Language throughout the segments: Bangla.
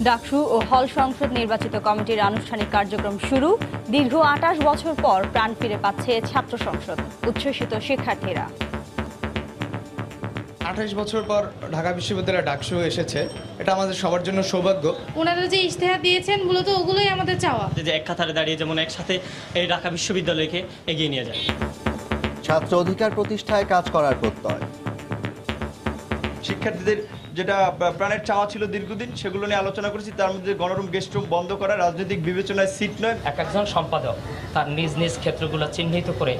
ডাকসু ও হল সংসদ নির্বাচিত কমিটির আনুষ্ঠানিক কার্যক্রম শুরু। দীর্ঘ ২৮ বছর পর প্রাণ ফিরে পাচ্ছে ছাত্র সংসদ, উচ্ছ্বসিত শিক্ষার্থীরা। ২৮ বছর পর ঢাকা বিশ্ববিদ্যালয়ে ডাকসু এসেছে, এটা আমাদের সবার জন্য সৌভাগ্য। ওনারা যে ইশতেহার দিয়েছেন মূলত ওগুলোই আমাদের চাওয়া, যে এক কাতারে দাঁড়িয়ে যেমন একসাথে এই ঢাকা বিশ্ববিদ্যালয়কে এগিয়ে নিয়ে যায়। ছাত্র অধিকার প্রতিষ্ঠায় কাজ করার প্রত্যয়। শিক্ষার্থীদের যেটা প্রাণের চাওয়া ছিল দীর্ঘদিন, সেগুলো নিয়ে আলোচনা করেছি। তার মধ্যে গণরুম, গেস্ট রুম বন্ধ করা, রাজনৈতিক বিবেচনায় সিট নয়। একজন সম্পাদক তার নিজ নিজ ক্ষেত্রগুলো চিহ্নিত করে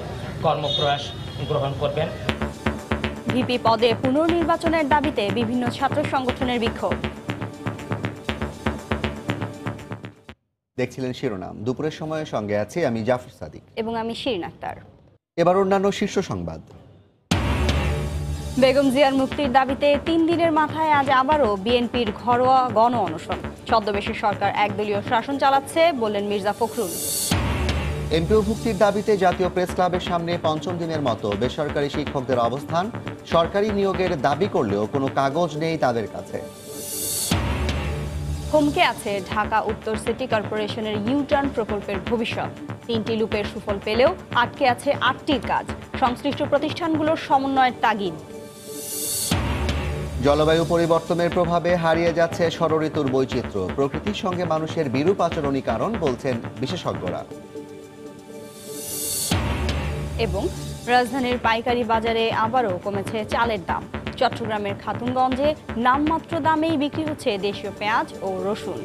কর্মপ্রয়াস গ্রহণ করবেন। ভিপি পদে পুনর্নির্বাচনের দাবিতে বিভিন্ন ছাত্র সংগঠনের বিক্ষোভ। দেখছিলেন শিরোনাম। দুপুরের সময়ে সঙ্গে আছি আমি জাফর সাদিক এবং আমি শিরিন আক্তার। এবার অন্যান্য শীর্ষ সংবাদ। বেগম জিয়ার মুক্তির দাবিতে ৩ দিনের মাথায় আজ আবারও বিএনপির ঘরোয়া গণ অনশন। ছদ্মবেশী সরকার একদলীয় শাসন চালাচ্ছে বললেন মির্জা ফখরুল। এমপিও ভুক্তির দাবিতে জাতীয় প্রেস ক্লাবের সামনে পঞ্চম দিনের মতো বেসরকারি শিক্ষকদের অবস্থান। সরকারি নিয়োগের দাবি করলেও কোনো কাগজ নেই তাদের কাছে। থমকে আছে ঢাকা উত্তর সিটি কর্পোরেশনের ইউটার্ন প্রকল্পের ভবিষ্যৎ। ৩টি লুপের সুফল পেলেও আটকে আছে ৮টির কাজ। সংশ্লিষ্ট প্রতিষ্ঠানগুলোর সমন্বয়ের তাগিদ। জলবায়ু পরিবর্তনের প্রভাবে হারিয়ে যাচ্ছে ষড়ঋতুর বৈচিত্র্য। প্রকৃতির সঙ্গে মানুষের বিরূপ আচরণই কারণ বলছেন বিশেষজ্ঞরা। এবং রাজধানীর পাইকারি বাজারে আবারও কমেছে চালের দাম। চট্টগ্রামের খাতুনগঞ্জে নামমাত্র দামেই বিক্রি হচ্ছে দেশীয় পেঁয়াজ ও রসুন।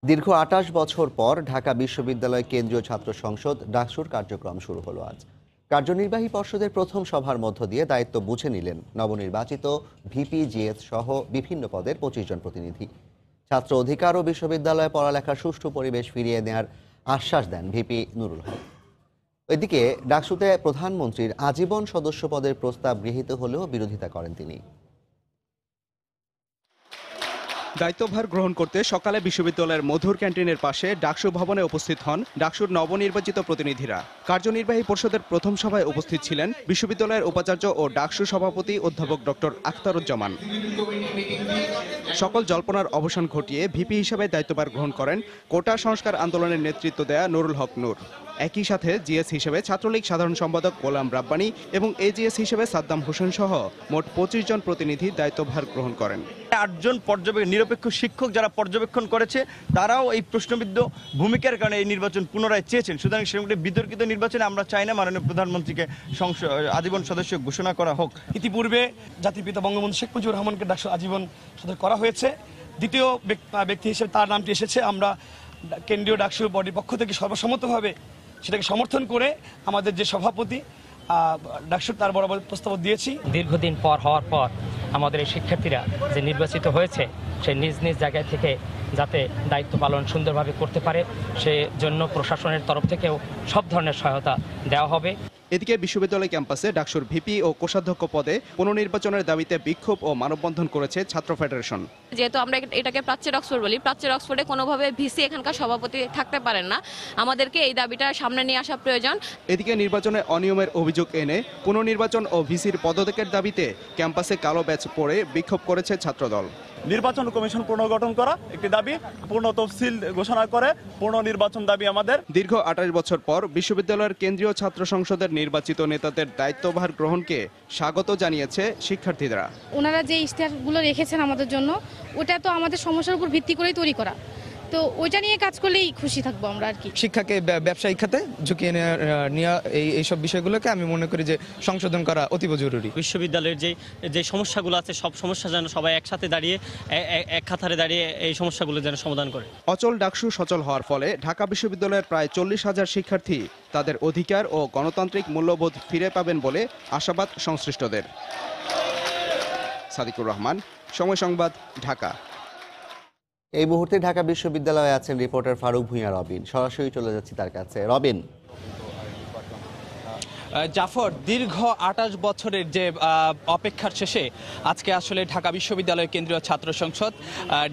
দীর্ঘ ২৮ বছর পর ঢাকা বিশ্ববিদ্যালয় কেন্দ্রীয় ছাত্র সংসদ ডাকসুর কার্যক্রম শুরু হলো আজ। কার্যনির্বাহী পর্ষদের প্রথম সভার মধ্য দিয়ে দায়িত্ব বুঝে নিলেন নবনির্বাচিত ভিপি, জিএস সহ বিভিন্ন পদের ২৫ জন প্রতিনিধি। ছাত্র অধিকার ও বিশ্ববিদ্যালয়ে পড়ালেখার সুষ্ঠু পরিবেশ ফিরিয়ে নেওয়ার আশ্বাস দেন ভিপি নুরুল হক। এদিকে ডাকসুতে প্রধানমন্ত্রীর আজীবন সদস্য পদের প্রস্তাব গৃহীত হলেও বিরোধিতা করেন তিনি। দায়িত্বভার গ্রহণ করতে সকালে বিশ্ববিদ্যালয়ের মধুর ক্যান্টিনের পাশে ডাকসু ভবনে উপস্থিত হন ডাকসুর নবনির্বাচিত প্রতিনিধিরা। কার্যনির্বাহী পরিষদের প্রথম সভায় উপস্থিত ছিলেন বিশ্ববিদ্যালয়ের উপাচার্য ও ডাকসু সভাপতি অধ্যাপক ডক্টর আখতারুজ্জামান। সকল জল্পনার অবসান ঘটিয়ে ভিপি হিসেবে দায়িত্বভার গ্রহণ করেন কোটা সংস্কার আন্দোলনের নেতৃত্ব দেয়া নুরুল হক নূর। একই সাথে জিএস হিসেবে ছাত্রলীগ সাধারণ সম্পাদক গোলাম রাব্বানী এবং এজিএস হিসেবে সাদ্দাম হোসেন সহ মোট ২৫ জন প্রতিনিধি দায়িত্বভার গ্রহণ করেন। ৮ জন নিরপেক্ষ শিক্ষক যারা পর্যবেক্ষণ করেছে, তারাও এই প্রশ্নবিদ্ধ ভূমিকার কারণে এই নির্বাচন পুনরায় চেয়েছেন। সুতরাং সেরকম বিতর্কিত নির্বাচনে আমরা চাই না মাননীয় প্রধানমন্ত্রীকে আজীবন সদস্য ঘোষণা করা হোক। ইতিপূর্বে জাতির পিতা বঙ্গবন্ধু শেখ মুজিবুর রহমানকে ডাকসু আজীবন সদস্য করা হয়েছে। দ্বিতীয় ব্যক্তি হিসেবে তার নামটি এসেছে। আমরা কেন্দ্রীয় ডাকসু বডির পক্ষ থেকে সর্বসম্মতভাবে সেটাকে সমর্থন করে আমাদের যে সভাপতি ডাকসু তার বরাবর প্রস্তাব দিয়েছি। দীর্ঘদিন পর হওয়ার পর আমাদের এই শিক্ষার্থীরা যে নির্বাচিত হয়েছে সে নিজ নিজ জায়গায় থেকে যাতে দায়িত্ব পালন সুন্দরভাবে করতে পারে, সেজন্য প্রশাসনের তরফ থেকেও সব ধরনের সহায়তা দেওয়া হবে। এদিকে বিশ্ববিদ্যালয় ক্যাম্পাসে ডাকসুর ভিপি ও কোষাধ্যক্ষ পদে পুনর্নির্বাচনের দাবিতে বিক্ষোভ ও মানববন্ধন করেছে ছাত্র ফেডারেশন। যেহেতু আমরা এটাকে প্রাচ্যের অক্সফোর্ড বলি, প্রাচ্যের অক্সফোর্ডে কোনোভাবে ভিসি এখানকার সভাপতি থাকতে পারেন না। আমাদেরকে এই দাবিটা সামনে নিয়ে আসা প্রয়োজন। এদিকে নির্বাচনে অনিয়মের অভিযোগ এনে পুনর্নির্বাচন ও ভিসির পদত্যাগের দাবিতে ক্যাম্পাসে কালো ব্যাচ পরে বিক্ষোভ করেছে ছাত্রদল। নির্বাচন কমিশন পুনর্গঠন করা একটি দাবি, পূর্ণ তফসিল ঘোষণা করে পূর্ণ নির্বাচন দাবি আমাদের। দীর্ঘ ২৮ বছর পর বিশ্ববিদ্যালয়ের কেন্দ্রীয় ছাত্র সংসদের নির্বাচিত নেতাদের দায়িত্বভার গ্রহণকে স্বাগত জানিয়েছে শিক্ষার্থীরা। ওনারা যে ইশতেহারগুলো রেখেছেন আমাদের জন্য, ওটা তো আমাদের সমস্যার উপর ভিত্তি করেই তৈরি করা, তো ওইটা নিয়ে কাজ করলেই খুশি থাকবো আমরা আর কি। শিক্ষাকে ব্যবসায়িক খাতে ঝুঁকিয়ে নেওয়া এইসব বিষয়গুলোকে আমি মনে করি যে সংশোধন করা অতীব জরুরি। বিশ্ববিদ্যালয়ের যে সমস্যাগুলো আছে সব সমস্যা যেন সবাই একসাথে দাঁড়িয়ে এক কাতারে দাঁড়িয়ে এই সমস্যাগুলো যেন সমাধান করে। অচল ডাকসু সচল হওয়ার ফলে ঢাকা বিশ্ববিদ্যালয়ের প্রায় ৪০,০০০ শিক্ষার্থী তাদের অধিকার ও গণতান্ত্রিক মূল্যবোধ ফিরে পাবেন বলে আশাবাদ সংশ্লিষ্টদের। সাদিকুর রহমান, সময় সংবাদ, ঢাকা। এই মুহূর্তে ঢাকা বিশ্ববিদ্যালয়ে আছেন রিপোর্টার ফারুক ভূঁইয়া রবিন। সরাসরি চলে যাচ্ছি তার কাছে। রবিন, জাফর, দীর্ঘ 28 বছরের যে অপেক্ষার শেষে আজকে আসলে ঢাকা বিশ্ববিদ্যালয় কেন্দ্রীয় ছাত্র সংসদ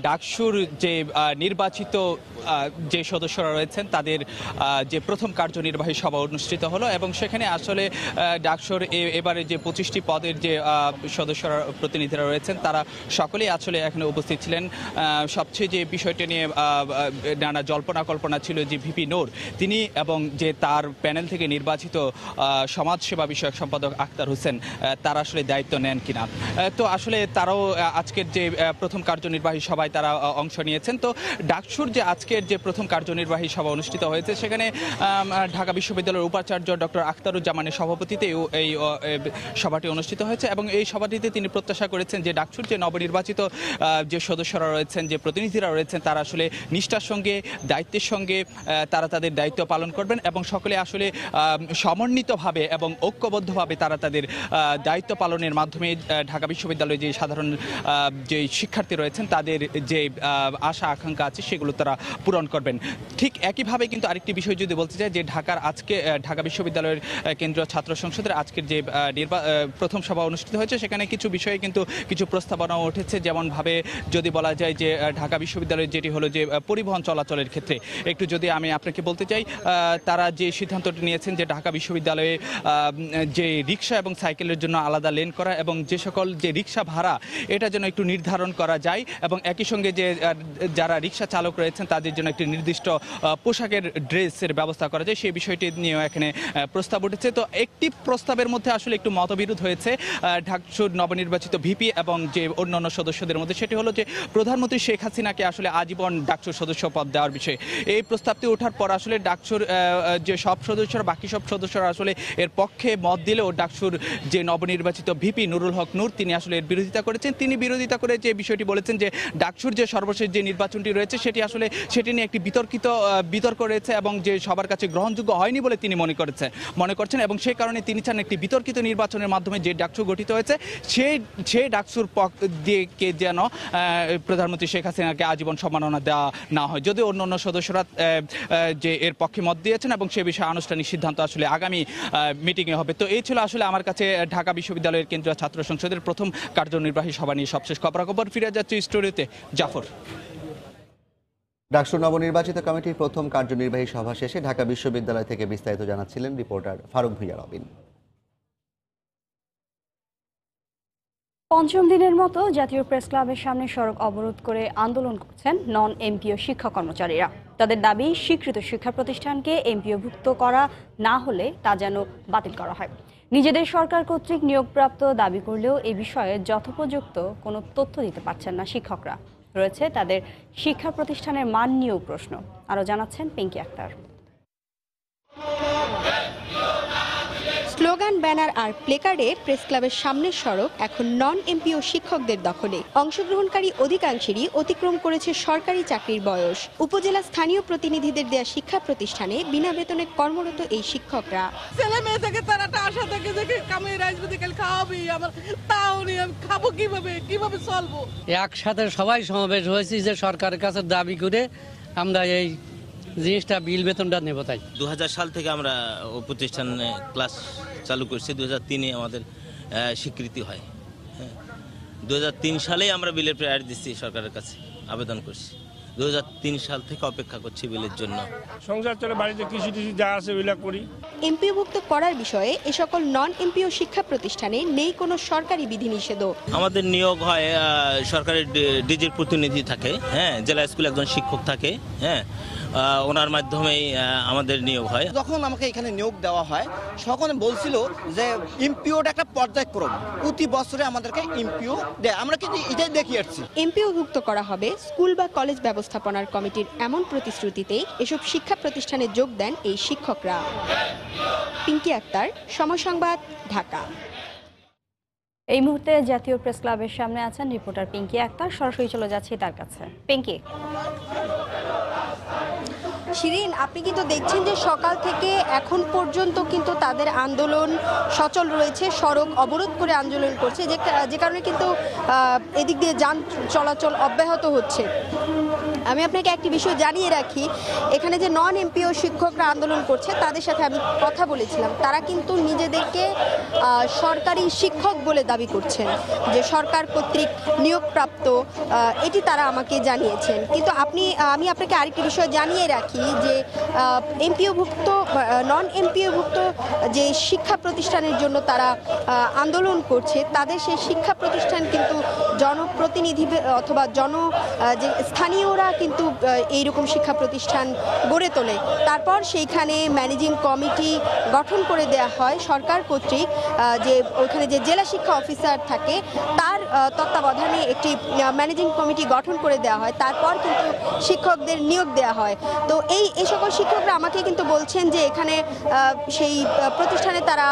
ডাকসুর যে নির্বাচিত যে সদস্যরা রয়েছেন তাদের যে প্রথম কার্যনির্বাহী সভা অনুষ্ঠিত হলো এবং সেখানে আসলে ডাকসুর এবারে যে 25টি পদের যে সদস্যরা প্রতিনিধিরা রয়েছেন তারা সকলেই আসলে এখানে উপস্থিত ছিলেন। সবচেয়ে যে বিষয়টি নিয়ে নানা জল্পনা কল্পনা ছিল যে ভিপি নূর তিনি এবং যে তার প্যানেল থেকে নির্বাচিত সমাজসেবা বিষয়ক সম্পাদক আক্তার হোসেন তারা আসলে দায়িত্ব নেন কিনা। তো আসলে তারাও আজকের যে প্রথম কার্যনির্বাহী সভায় তারা অংশ নিয়েছেন। তো ডাকসুর যে আজকের যে প্রথম কার্যনির্বাহী সভা অনুষ্ঠিত হয়েছে সেখানে ঢাকা বিশ্ববিদ্যালয়ের উপাচার্য ডক্টর আখতারুজ্জামানের সভাপতিত্বে এই সভাটি অনুষ্ঠিত হয়েছে এবং এই সভাটিতে তিনি প্রত্যাশা করেছেন যে ডাকসুর যে নবনির্বাচিত যে সদস্যরা রয়েছেন, যে প্রতিনিধিরা রয়েছেন তারা আসলে নিষ্ঠার সঙ্গে দায়িত্বের সঙ্গে তারা তাদের দায়িত্ব পালন করবেন এবং সকলে আসলে সমন্বিতভাবে এবং ঐক্যবদ্ধভাবে তারা তাদের দায়িত্ব পালনের মাধ্যমে ঢাকা বিশ্ববিদ্যালয়ে যে সাধারণ যে শিক্ষার্থী রয়েছেন তাদের যে আশা আকাঙ্ক্ষা আছে সেগুলো তারা পূরণ করবেন। ঠিক একইভাবে কিন্তু আরেকটি বিষয় যদি বলতে চাই যে ঢাকা বিশ্ববিদ্যালয়ের কেন্দ্রীয় ছাত্র সংসদের আজকের যে প্রথম সভা অনুষ্ঠিত হয়েছে সেখানে কিছু বিষয়ে কিন্তু কিছু প্রস্তাবনাও উঠেছে। যেমনভাবে যদি বলা যায় যে ঢাকা বিশ্ববিদ্যালয়ের যেটি হলো যে পরিবহন চলাচলের ক্ষেত্রে একটু যদি আমি আপনাকে বলতে চাই, তারা যে সিদ্ধান্তটি নিয়েছেন যে ঢাকা বিশ্ববিদ্যালয়ে যে রিক্সা এবং সাইকেলের জন্য আলাদা লেন করা এবং যে সকল যে রিক্সা ভাড়া এটা যেন একটু নির্ধারণ করা যায় এবং একই সঙ্গে যে যারা রিক্সা চালক রয়েছেন তাদের জন্য একটি নির্দিষ্ট পোশাকের ড্রেসের ব্যবস্থা করা যায় সেই বিষয়টি নিয়েও এখানে প্রস্তাব উঠেছে। তো একটি প্রস্তাবের মধ্যে আসলে একটু মতবিরোধ হয়েছে ডাকসুর নবনির্বাচিত ভিপি এবং যে অন্যান্য সদস্যদের মধ্যে, সেটি হলো যে প্রধানমন্ত্রী শেখ হাসিনাকে আসলে আজীবন ডাকসুর সদস্য পদ দেওয়ার বিষয়ে। এই প্রস্তাবটি ওঠার পর আসলে ডাকসুর যে সব সদস্যরা বাকি সব সদস্যরা আসলে এর পক্ষে মত দিলেও ডাকসুর যে নবনির্বাচিত ভিপি নুরুল হক নূর তিনি আসলে এর বিরোধিতা করেছেন। তিনি বিরোধিতা করে যে বিষয়টি বলেছেন যে ডাকসুর যে সর্বশেষ যে নির্বাচনটি রয়েছে সেটি নিয়ে একটি বিতর্ক রয়েছে এবং যে সবার কাছে গ্রহণযোগ্য হয়নি বলে তিনি মনে করছেন এবং সেই কারণে তিনি চান একটি বিতর্কিত নির্বাচনের মাধ্যমে যে ডাকসু গঠিত হয়েছে সেই ডাকসুর কে যেন প্রধানমন্ত্রী শেখ হাসিনাকে আজীবন সম্মাননা দেওয়া না হয়। যদিও অন্যান্য সদস্যরা যে এর পক্ষে মত দিয়েছেন এবং সে বিষয়ে আনুষ্ঠানিক সিদ্ধান্ত আসলে আগামী মিটিংয়ে হবে। তো এই ছিল আসলে আমার কাছে ঢাকা বিশ্ববিদ্যালয়ের কেন্দ্রীয় ছাত্র সংসদের প্রথম কার্যনির্বাহী সভা নিয়ে সবশেষ খবরাখবর। ফিরে যাচ্ছে স্টুডিওতে জাফর। ডাকসুর নবনির্বাচিত কমিটির প্রথম কার্যনির্বাহী সভা শেষে ঢাকা বিশ্ববিদ্যালয় থেকে বিস্তারিত জানাচ্ছিলেন রিপোর্টার ফারুক ভূঁইয়া রবিন। পঞ্চম দিনের মতো জাতীয় প্রেস ক্লাবের সামনে সড়ক অবরোধ করে আন্দোলন করছেন নন এমপিও শিক্ষা কর্মচারীরা। তাদের দাবি স্বীকৃত শিক্ষা প্রতিষ্ঠানকে এমপিওভুক্ত করা না হলে তা যেন বাতিল করা হয়। নিজেদের সরকার কর্তৃক নিয়োগপ্রাপ্ত দাবি করলেও এ বিষয়ে যথোপযুক্ত কোনো তথ্য দিতে পারছেন না শিক্ষকরা। রয়েছে তাদের শিক্ষা প্রতিষ্ঠানের মান নিয়েও প্রশ্ন। আরও জানাচ্ছেন পিঙ্কি আক্তার। স্লোগান, ব্যানার আর প্লেকার্ডে প্রেস ক্লাবের সামনের সড়ক এখন নন এমপিও শিক্ষকদের দখলে। অংশগ্রহণকারী অধিকাংশেরই অতিক্রম করেছে সরকারি চাকরির বয়স। উপজেলা স্থানীয় প্রতিনিধিদের দেয়া শিক্ষা প্রতিষ্ঠানে বিনা বেতনে কর্মরত এই শিক্ষকরা ছেলে মেয়ে থেকে তারা আশা থেকে যে কামিয়ে রাজনীতি খাওয়াবি, আমার তাও নিয়ে আমি খাবো কিভাবে চলবো। একসাথে সবাই সমাবেশ হয়েছি যে সরকারের কাছে দাবি করে আমরা এই জিনিসটা বিল বেতনটা নেব। তাই 2000 সাল থেকে আমরা প্রতিষ্ঠানে ক্লাস চালু করছি। 2003-এ আমাদের স্বীকৃতি হয়। 2003 সালেই আমরা বিলের প্রেয়ার দিচ্ছি, সরকারের কাছে আবেদন করছি। 2003 সাল থেকে অপেক্ষা করছি বিলের জন্য। সংসার চলে, বাড়িতে কৃষি যা আছে ওইগুলা করি। এমপিওভুক্ত করার বিষয়ে এ সকল নন এমপিও শিক্ষা প্রতিষ্ঠানে নেই কোনো সরকারি বিধিনিষেধও। আমাদের নিয়োগ হয় সরকারি ডিজির প্রতিনিধি থাকে, জেলা স্কুলে একজন শিক্ষক থাকে, ওনার মাধ্যমেই আমাদের নিয়োগ হয়। যখন আমাকে এখানে নিয়োগ দেওয়া হয় তখন বলছিল যে এমপিওটা একটা পর্যায়ক্রম, প্রতি বছরে আমাদেরকে এমপিও দেয়। আমরা কিন্তু এটাই দেখিয়ে আসছি। এমপিওভুক্ত করা হবে স্কুল বা কলেজ ব্যবস্থাপনার কমিটির এমন প্রতিশ্রুতিতেই এসব শিক্ষা প্রতিষ্ঠানে যোগ দেন এই শিক্ষকরা। পিঙ্কি আক্তার, সময় সংবাদ, ঢাকা। এই মুহূর্তে জাতীয় প্রেস ক্লাবের সামনে আছেন রিপোর্টার পিঙ্কি আক্তার। সরাসরি চলে যাচ্ছি তার কাছে। পিঙ্কি। শিরিন, আপনি কিন্তু দেখছেন যে সকাল থেকে এখন পর্যন্ত কিন্তু তাদের আন্দোলন সচল রয়েছে, সড়ক অবরোধ করে আন্দোলন করছে, যে কারণে কিন্তু এদিক দিয়ে যান চলাচল অব্যাহত হচ্ছে। আমি আপনাকে একটি বিষয় জানিয়ে রাখি, এখানে যে নন এমপিও শিক্ষকরা আন্দোলন করছে তাদের সাথে আমি কথা বলেছিলাম। তারা কিন্তু নিজেদেরকে সরকারি শিক্ষক বলে দাবি করছেন, যে সরকার কর্তৃক নিয়োগপ্রাপ্ত, এটি তারা আমাকে জানিয়েছেন। কিন্তু আমি আপনাকে আরেকটি বিষয় জানিয়ে রাখি যে এমপিওভুক্ত নন এমপিওভুক্ত যে শিক্ষা প্রতিষ্ঠানের জন্য তারা আন্দোলন করছে, তাদের সেই শিক্ষা প্রতিষ্ঠান কিন্তু জনপ্রতিনিধি অথবা যে স্থানীয়রা কিন্তু এইরকম শিক্ষা প্রতিষ্ঠান গড়ে তোলে। তারপর সেইখানে ম্যানেজিং কমিটি গঠন করে দেয়া হয় সরকার কর্তৃক, যে ওইখানে যে জেলা শিক্ষা অফিসার থাকে তার তত্ত্বাবধানে একটি ম্যানেজিং কমিটি গঠন করে দেওয়া হয়। তারপর কিন্তু শিক্ষকদের নিয়োগ দেওয়া হয়। তো এই সকল শিক্ষকরা আমাকে কিন্তু বলছেন যে এখানে সেই প্রতিষ্ঠানে তারা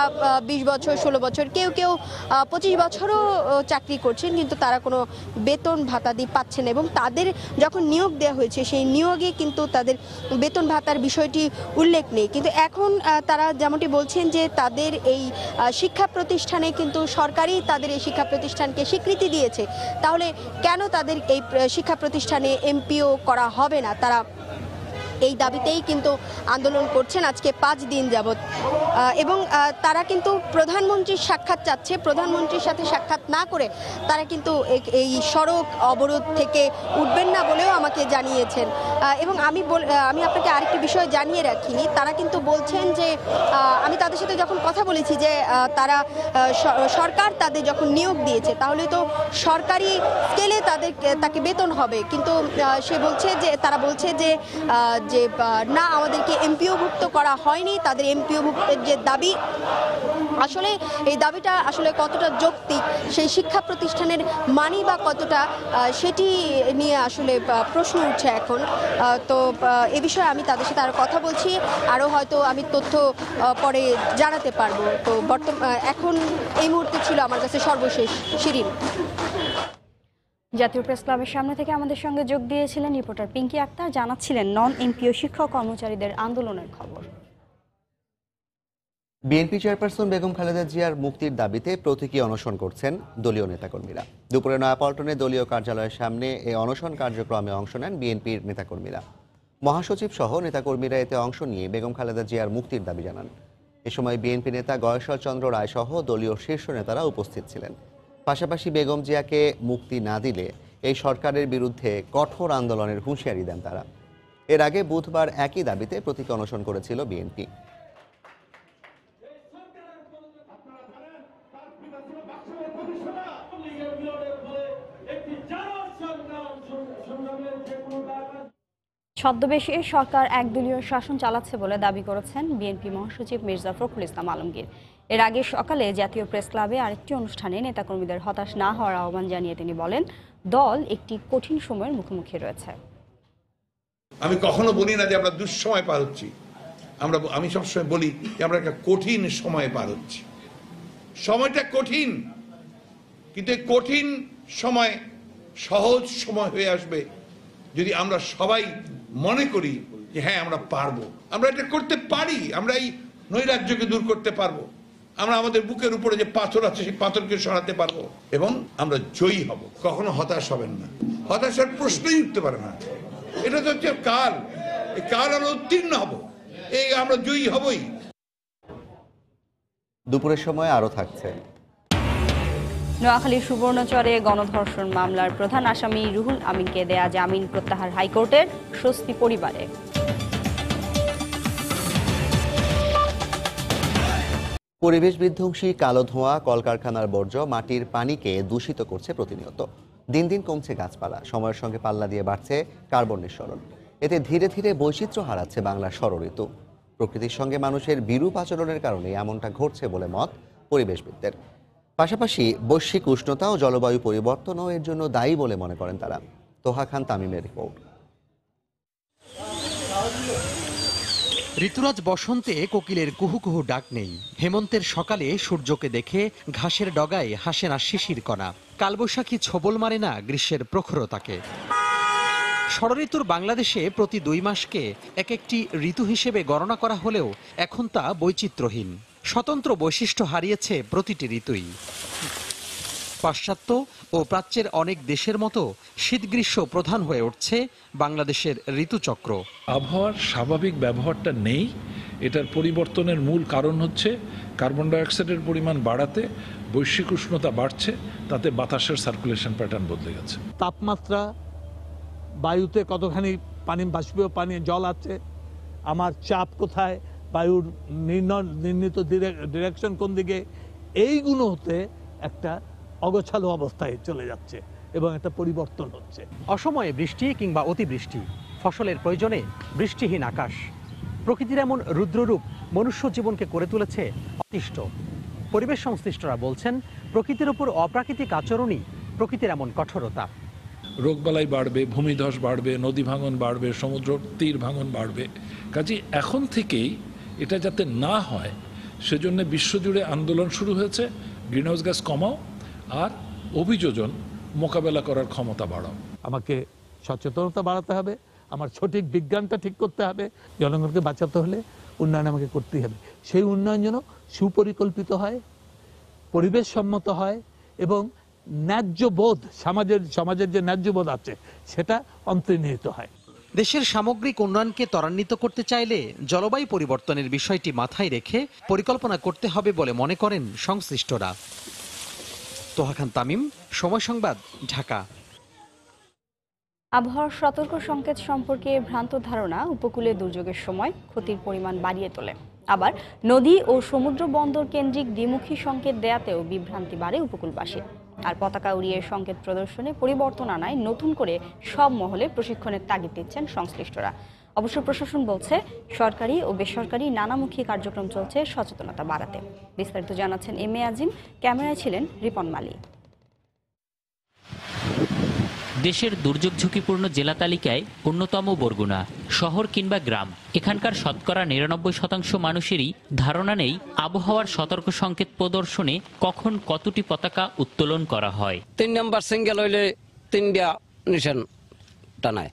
20 বছর 16 বছর, কেউ 25 বছরও চাকরি করছেন, কিন্তু তারা কোনো বেতন ভাতাদি পাচ্ছেন না। এবং তাদের যখন নিয়োগ দেওয়া হয়েছে সেই নিয়োগে কিন্তু তাদের বেতন ভাতার বিষয়টি উল্লেখ নেই। কিন্তু এখন তারা যেমনটি বলছেন যে তাদের এই শিক্ষা প্রতিষ্ঠানে কিন্তু সরকারই তাদের এই শিক্ষা প্রতিষ্ঠানকে স্বীকৃতি দিয়েছে, তাহলে কেন তাদের এই শিক্ষা প্রতিষ্ঠানে এমপিও করা হবে না? তারা এই দাবিতেই কিন্তু আন্দোলন করছেন আজকে 5 দিন যাবৎ। এবং তারা কিন্তু প্রধানমন্ত্রীর সাক্ষাৎ চাচ্ছে। প্রধানমন্ত্রীর সাথে সাক্ষাৎ না করে তারা কিন্তু এই সড়ক অবরোধ থেকে উঠবেন না বলেও আমাকে জানিয়েছেন। এবং আমি আপনাকে আরেকটি বিষয় জানিয়ে রাখি, তারা কিন্তু বলছেন যে আমি তাদের সাথে যখন কথা বলেছি যে তারা সরকার তাদের যখন নিয়োগ দিয়েছে তাহলে তো সরকারি স্কেলে তাকে বেতন হবে, কিন্তু তারা বলছে যে না, আমাদেরকে এমপিওভুক্ত করা হয়নি। তাদের এমপিওভুক্তের যে দাবি, আসলে এই দাবিটা আসলে কতটা যৌক্তিক, সেই শিক্ষা প্রতিষ্ঠানের মানি বা কতটা, সেটি নিয়ে আসলে প্রশ্ন উঠছে এখন। তো এ বিষয়ে আমি তাদের সাথে আরও কথা বলছি, আরও হয়তো আমি তথ্য পরে জানাতে পারবো। তো এখন এই মুহূর্তে ছিল আমার কাছে সর্বশেষ। শিরিন। জাতীয় প্রেস ক্লাবের সামনে থেকে আমাদের সঙ্গে যোগ দিয়েছিলেন রিপোর্টার পিঙ্কি আক্তার, জানাচ্ছিলেন নন এমপিও শিক্ষক কর্মচারীদের আন্দোলনের খবর। বিএনপি চেয়ারপারসন বেগম খালেদা জিয়ার মুক্তির দাবিতে প্রতীকী অনশন করছেন দলীয় নেতাকর্মীরা। দুপুরে নয়াপল্টনে দলীয় কার্যালয়ের সামনে এই অনশন কার্যক্রমে অংশ নেন বিএনপির নেতাকর্মীরা। মহাসচিব সহ নেতাকর্মীরা এতে অংশ নিয়ে বেগম খালেদা জিয়ার মুক্তির দাবি জানান। এ সময় বিএনপি নেতা গয়েশ্বর চন্দ্র রায় সহ দলীয় শীর্ষ নেতারা উপস্থিত ছিলেন। পাশাপাশি বেগম জিয়াকে মুক্তি না দিলে এই সরকারের বিরুদ্ধে কঠোর আন্দোলনের হুঁশিয়ারি দেন তারা। এর আগে বুধবার একই দাবিতে প্রতীকী অনশন করেছিল বিএনপি। ছদ্মবেশে সরকার একদলীয় শাসন চালাচ্ছে বলে দাবি করেছেন বিএনপি মহাসচিব মির্জা ফখরুল ইসলাম আলমগীর। এর আগে সকালে জাতীয় প্রেস ক্লাবে আরেকটি অনুষ্ঠানে নেতাকর্মীদের হতাশ না হওয়ার আহ্বান জানিয়ে তিনি বলেন, দল একটি কঠিন সময়ের মুখোমুখি রয়েছে। আমি কখনো বলি না যে আমরা দুঃসময় পার হচ্ছি, আমি সবসময় বলি যে আমরা একটা কঠিন সময় পার হচ্ছি। সময়টা কঠিন, কিন্তু এই কঠিন সময় সহজ সময় হয়ে আসবে যদি আমরা সবাই মনে করি যে হ্যাঁ আমরা পারবো, আমরা এটা করতে পারি, আমরা এই নৈরাজ্যকে দূর করতে পারবো, আমরা আমাদের বুকের উপরে যে পাথর আছে সেই পাথরকে সরাতে পারবো এবং আমরা জয়ী হব। কখনো হতাশ হবেন না, হতাশার প্রশ্নই উঠতে পারে না। এটা তো হচ্ছে কাল, এই কাল আমরা উত্তীর্ণ হব, এই আমরা জয়ী হবই। দুপুরের সময় আরো থাকছে। নোয়াখালীর সুবর্ণচরে গণধর্ষণ মামলার প্রধান আসামি রুহুল আমিনকে দেয়া জামিন প্রত্যাহার হাইকোর্টের, স্বস্তি পরিবারে। পরিবেশ বিধ্বংসী কালো ধোঁয়া, কলকারখানার বর্জ্য মাটির পানিকে দূষিত করছে প্রতিনিয়ত। দিন দিন কমছে গাছপালা, সময়ের সঙ্গে পাল্লা দিয়ে বাড়ছে কার্বন নিঃসরণ। এতে ধীরে ধীরে বৈচিত্র্য হারাচ্ছে বাংলার ষড়ঋতু। প্রকৃতির সঙ্গে মানুষের বিরূপ আচরণের কারণে এমনটা ঘটছে বলে মত পরিবেশবিদদের। পাশাপাশি বৈশ্বিক উষ্ণতা ও জলবায়ু পরিবর্তনও এর জন্য দায়ী বলে মনে করেন তারা। তোহা খান তামিমের রিপোর্ট। ঋতুরাজ বসন্তে কোকিলের কুহু কুহু ডাক নেই। হেমন্তের সকালে সূর্যকে দেখে ঘাসের ডগায় হাসে না শিশির কণা। কালবৈশাখী ছোবল মারে না গ্রীষ্মের প্রখরতাকে। ষড়ঋতুর বাংলাদেশে প্রতি 2 মাসকে এক একটি ঋতু হিসেবে গণনা করা হলেও এখন তা বৈচিত্র্যহীন। স্বতন্ত্র বৈশিষ্ট্য হারিয়েছে প্রতিটি ঋতুই। পাশ্চাত্য ও প্রাচ্যের অনেক দেশের মতো শীত গ্রীষ্ম প্রধান হয়ে উঠছে বাংলাদেশের ঋতুচক্র। আবহাওয়ার স্বাভাবিক ব্যবহারটা নেই। এটার পরিবর্তনের মূল কারণ হচ্ছে কার্বন ডাইঅক্সাইডের পরিমাণ বাড়াতে বৈশ্বিক উষ্ণতা বাড়ছে, তাতে বাতাসের সার্কুলেশন প্যাটার্ন বদলে গেছে। তাপমাত্রা, বায়ুতে কতখানি পানি, বাষ্পীয় পানি, জল আছে, আমার চাপ কোথায়, বায়ুর নির্ণীত ডিরেকশন কোন দিকে, এইগুলো হতে একটা অগোছালো অবস্থায় চলে যাচ্ছে এবং একটা পরিবর্তন হচ্ছে। অসময়ে বৃষ্টি কিংবা অতিবৃষ্টি, ফসলের প্রয়োজনে বৃষ্টিহীন আকাশ, প্রকৃতির এমন রুদ্ররূপ মনুষ্য জীবনকে করে তুলেছে অতিষ্ঠ। পরিবেশ সংশ্লিষ্টরা বলছেন, প্রকৃতির উপর অপ্রাকৃতিক আচরণই প্রকৃতির এমন কঠোরতা। রোগবালাই বাড়বে, ভূমিধস বাড়বে, নদী ভাঙন বাড়বে, সমুদ্র তীর ভাঙন বাড়বে। কাজে এখন থেকেই এটা যাতে না হয় সেজন্য বিশ্বজুড়ে আন্দোলন শুরু হয়েছে, গ্রিনহাউস গ্যাস কমাও আর অভিযোজন মোকাবেলা করার ক্ষমতা বাড়াও। আমাকে সচেতনতা বাড়াতে হবে, আমার সঠিক বিজ্ঞানটা ঠিক করতে হবে, জনগণকে বাঁচাতে হলে উন্নয়ন আমাকে করতেই হবে। সেই উন্নয়ন যেন সুপরিকল্পিত হয়, পরিবেশ সম্মত হয় এবং ন্যায্য বোধ, সমাজের যে ন্যায্য বোধ আছে সেটা অন্তর্নিহিত হয়। দেশের সামগ্রিক উন্নয়নকে ত্বরান্বিত করতে চাইলে জলবায়ু পরিবর্তনের বিষয়টি মাথায় রেখে পরিকল্পনা করতে হবে বলে মনে করেন সংশ্লিষ্টরা। তোহা খান তামিম, সময় সংবাদ, ঢাকা। আবহাওয়ার সতর্ক সংকেত সম্পর্কে ভ্রান্ত ধারণা উপকূলে দুর্যোগের সময় ক্ষতির পরিমাণ বাড়িয়ে তোলে। আবার নদী ও সমুদ্র বন্দর কেন্দ্রিক দ্বিমুখী সংকেত দেয়াতেও বিভ্রান্তি বাড়ে উপকূলবাসী। আর পতাকা উড়িয়ে সংকেত প্রদর্শনে পরিবর্তন আনায় নতুন করে সব মহলে প্রশিক্ষণের তাগিদ দিচ্ছেন সংশ্লিষ্টরা। অবশ্য প্রশাসন বলছে, সরকারি ও বেসরকারি নানামুখী কার্যক্রম চলছে সচেতনতা বাড়াতে। বিস্তারিত জানাচ্ছেন এম এ আজিম, ক্যামেরায় ছিলেন রিপন মালি। দেশের দুর্যোগ ঝুঁকিপূর্ণ জেলা তালিকায় অন্যতম বরগুনা। শহর কিংবা গ্রাম, এখানকার শতকরা 99% মানুষেরই ধারণা নেই আবহাওয়ার সতর্ক সংকেত প্রদর্শনে কখন কতটি পতাকা উত্তোলন করা হয়। 3 নম্বর সিঙ্গেল হইলে 3টা নিশান টানায়,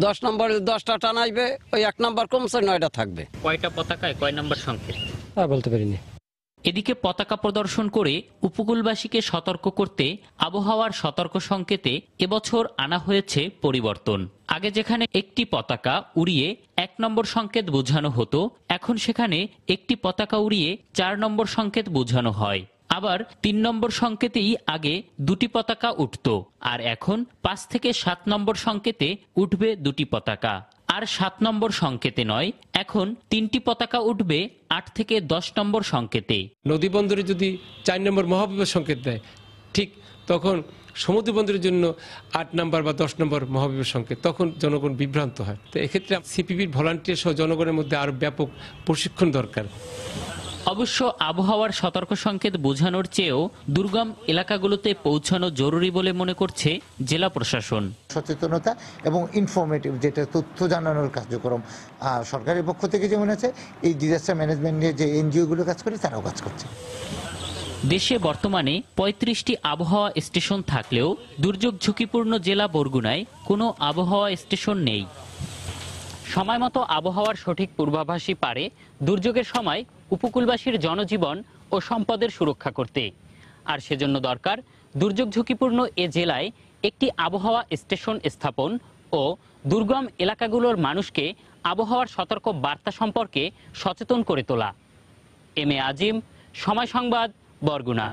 10 নম্বরে 10টা টানাইবে, ওই 1 নম্বর কমছে 9টা থাকবে। কয়টা পতাকায় কয় নম্বর সংকেত বলতে পারিনি। এদিকে পতাকা প্রদর্শন করে উপকূলবাসীকে সতর্ক করতে আবহাওয়ার সতর্ক সংকেতে এবছর আনা হয়েছে পরিবর্তন। আগে যেখানে একটি পতাকা উড়িয়ে 1 নম্বর সংকেত বোঝানো হতো, এখন সেখানে একটি পতাকা উড়িয়ে 4 নম্বর সংকেত বোঝানো হয়। আবার 3 নম্বর সংকেতেই আগে 2টি পতাকা উঠত, আর এখন 5 থেকে 7 নম্বর সংকেতে উঠবে 2টি পতাকা। আর 7 নম্বর সংকেতে নয়, এখন 3টি পতাকা উঠবে 8 থেকে 10 নম্বর সংকেতে। নদী বন্দরে যদি 4 নম্বর মহাবিপদ সংকেত দেয়, ঠিক তখন সমুদ্র বন্দরের জন্য 8 নম্বর বা 10 নম্বর মহাবিপদ সংকেত, তখন জনগণ বিভ্রান্ত হয়। তো এক্ষেত্রে সিপিবির ভলান্টিয়ার সহ জনগণের মধ্যে আরো ব্যাপক প্রশিক্ষণ দরকার। অবশ্য আবহাওয়ার সতর্ক সংকেত বোঝানোর চেয়েও দুর্গম এলাকাগুলোতে পৌঁছানো জরুরি বলে মনে করছে জেলা প্রশাসন। সচেতনতা এবং ইনফরমেটিভ, যেটা তথ্য জানানোর কার্যক্রম সরকারের পক্ষ থেকে যেমন আছে, এই ডিজাস্টার ম্যানেজমেন্টে যে এনজিওগুলো কাজ করে তারাও কাজ করছে। দেশে বর্তমানে 35টি আবহাওয়া স্টেশন থাকলেও দুর্যোগ ঝুঁকিপূর্ণ জেলা বরগুনায় কোনো আবহাওয়া স্টেশন নেই। সময়মতো আবহাওয়ার সঠিক পূর্বাভাসই পারে দুর্যোগের সময় উপকূলবাসীর জনজীবন ও সম্পদের সুরক্ষা করতে। আর সেজন্য দরকার দুর্যোগ ঝুঁকিপূর্ণ এ জেলায় একটি আবহাওয়া স্টেশন স্থাপন ও দুর্গম এলাকাগুলোর মানুষকে আবহাওয়ার সতর্ক বার্তা সম্পর্কে সচেতন করে তোলা। এম এ আজিম, সময় সংবাদ, বরগুনা।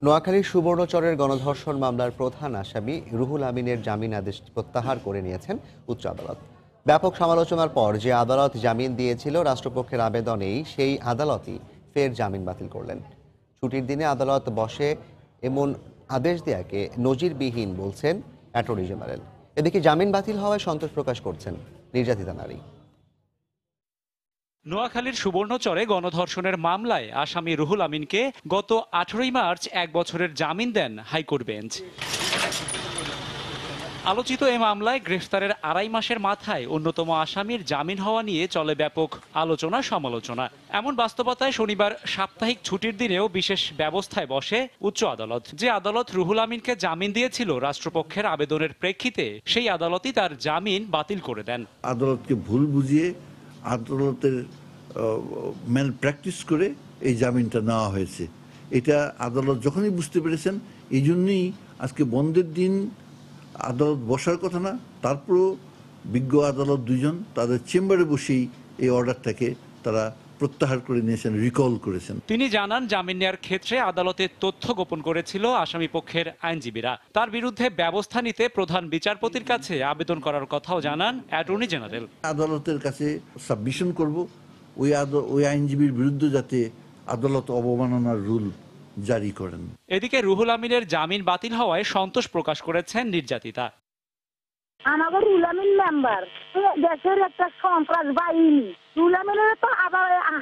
নোয়াখালীর সুবর্ণচরের গণধর্ষণ মামলার প্রধান আসামি রুহুল আমিনের জামিন আদেশ প্রত্যাহার করে নিয়েছেন উচ্চ আদালত। ব্যাপক সমালোচনার পর যে আদালত জামিন দিয়েছিল রাষ্ট্রপক্ষের আবেদনেই, সেই আদালতই ফের জামিন বাতিল করলেন। ছুটির দিনে আদালত বসে এমন আদেশ দেয়াকে নজিরবিহীন বলছেন অ্যাটর্নি জেনারেল। এদিকে জামিন বাতিল হওয়ায় সন্তোষ প্রকাশ করছেন নির্যাতিতা নারী। নোয়াখালীর সুবর্ণচরে গণধর্ষণের মামলায় আসামি রুহুল আমিনকে গত 18 মার্চ 1 বছরের জামিন দেন হাইকোর্ট বেঞ্চ। আলোচিত এই মামলায় গ্রেফতারের 2.5 মাসের মাথায় অন্যতম আসামির জামিন হওয়া নিয়ে চলে ব্যাপক আলোচনা সমালোচনা। এমন বাস্তবতায় শনিবার সাপ্তাহিক ছুটির দিনেও বিশেষ ব্যবস্থায় বসে উচ্চ আদালত। যে আদালত রুহুল আমিনকে জামিন দিয়েছিল রাষ্ট্রপক্ষের আবেদনের প্রেক্ষিতে, সেই আদালতই তার জামিন বাতিল করে দেন। আদালতকে ভুল বুঝিয়ে আদালতের ম্যাল প্র্যাকটিস করে এই জামিনটা নেওয়া হয়েছে। এটা আদালত যখনই বুঝতে পেরেছেন এই জন্যই আজকে বন্ধের দিন আদালত বসার কথা না, তারপরও বিজ্ঞ আদালত দুজন তাদের চেম্বারে বসেই এই অর্ডারটাকে তারা প্রত্যাহার করে নিয়েছেন, রিকল করেছেন। তিনি জানান, জামিন নেওয়ার ক্ষেত্রে আদালতে তথ্য গোপন করেছিল আসামি পক্ষের আইনজীবীরা। তার বিরুদ্ধে ব্যবস্থা নিতে প্রধান বিচারপতির কাছে আবেদন করার কথাও জানান অ্যাটর্নি জেনারেল। আদালতের কাছে সাবমিশন করব ওই আইনজীবীর বিরুদ্ধে যাতে আদালত অবমাননার রুল জারি করেন। এদিকে রুহুল আমিনের জামিন বাতিল হওয়ায় সন্তোষ প্রকাশ করেছেন নির্যাতিতা। আমাদের রুহুল আমিন মেম্বার দেশের একটা সন্ত্রাস বাহিনী, রুহুল আমিনের তো